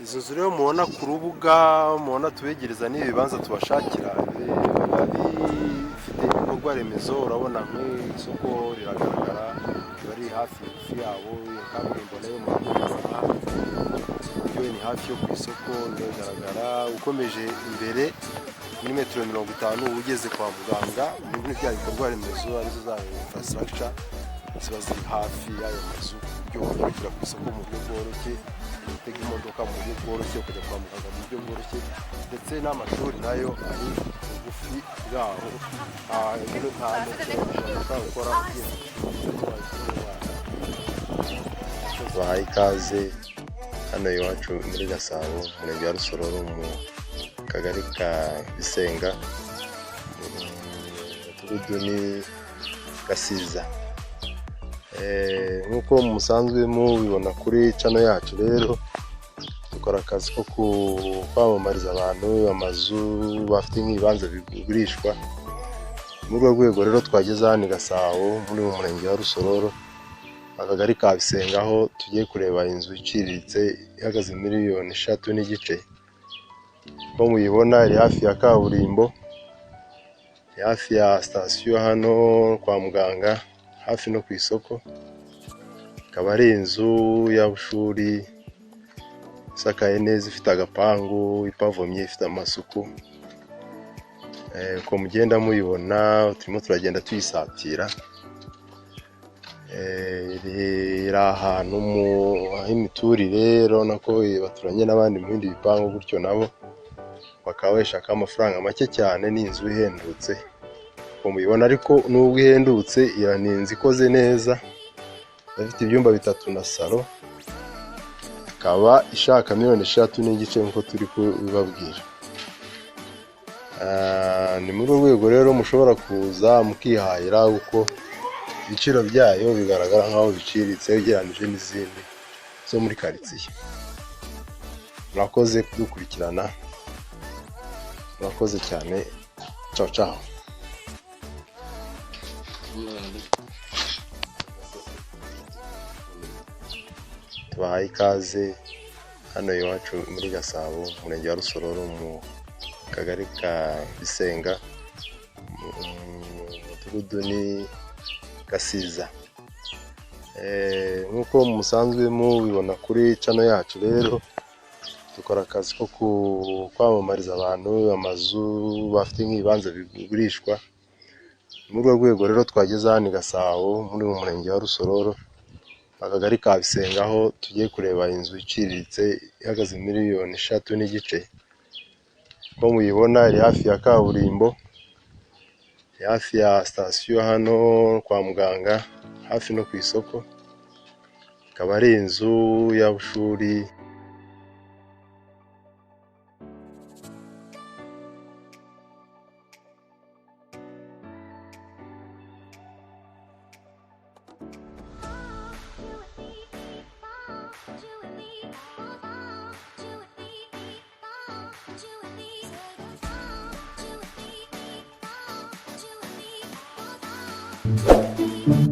izo nzu rero mubona ku rubuga mubona tubegereza n'ibibanza tubashakira biba bifite ibikorwa remezo. Urabona nk'isoko riragaragara bari hafi yabo, kaburimbo nayo murabona uburyo ni hafi yo ku isoko biragaragara. Ukomeje imbere muri metero 50 ugeze kwa muganga, muri bya bikorwa remezo arizo za infrastructure ziba ziri hafi y'ayo mazu, byo kugira ku isoko mu buryo bworoshye, gutega imodoka mu buryo bworoshye, kujya kwa muganga mu buryo bworoshye, ndetse n'amashuri nayo ari bugufi bwaho. Rero nta n'ushobora gukora bahaye ikaze hano iwacu muri Gasabo, umurenge wa Rusororo, mu kagari ka Bisenga, umudugudu ni Gasiza. Nk'uko musanzwe mubibona kuri channel yacu, rero dukora akazi ko kwamamariza abantu amazu bafite nk'ibibanza bigurishwa. Muri urwo rwego rero twageze hano i Gasabo muri mu murenge wa Rusororo, akagari ka Bisenga, aho tugiye kureba inzu iciriritse ihagaze miliyoni 3 n'igice. Ko muyibona iri hafi ya kaburimbo, hafi ya station hano kwa muganga, hafi no ku isoko. Ikaba ari inzu y'abushuri isakaye neza, ifite agapangu, ipavomye, ifite amasuku. Ko mugenda muyibona turimo turagenda tuyisatira. Iri ahantu mu imiturire, rero nako baturanye n'abandi mu bindi bipangu, gutyo nabo bakaba bashaka amafaranga make cyane. Ni inzu ihendutse ko muyibona, ariko nubwo ihendutse iyo ni inzu ikoze neza, ifite ibyumba 3 na salo, ikaba ishaka miliyoni 3 n'igice nkuko turi kubibabwira. Ni muri rwego rero mushobora kuza mukihahira, uko ibiciro byayo bigaragara nkaho biciritse ugereranije n'izindi zo muri quartier. Murakoze kudukurikirana, murakoze cyane. Ciao ciao. Tubahaye ikaze hano iwacu muri Gasabo, umurenge wa Rusororo, mu kagari ka Bisenga, umudugudu ni Gasiza. Nk'uko musanzwe mubibona kuri channel yacu, rero dukora akazi ko kwamamariza abantu amazu bafite nk'ibibanza bigurishwa. Muri urwo rwego rero twageze hano i Gasabo muri mu murenge wa Rusororo, akagari ka Bisenga, aho tugiye kureba inzu iciriritse ihagaze miliyoni 3 n'igice. Ko muyibona iri hafi ya kaburimbo, hafi ya station hano kwa muganga, hafi no ku isoko. Ikaba ari inzu y'abushuri Thank you.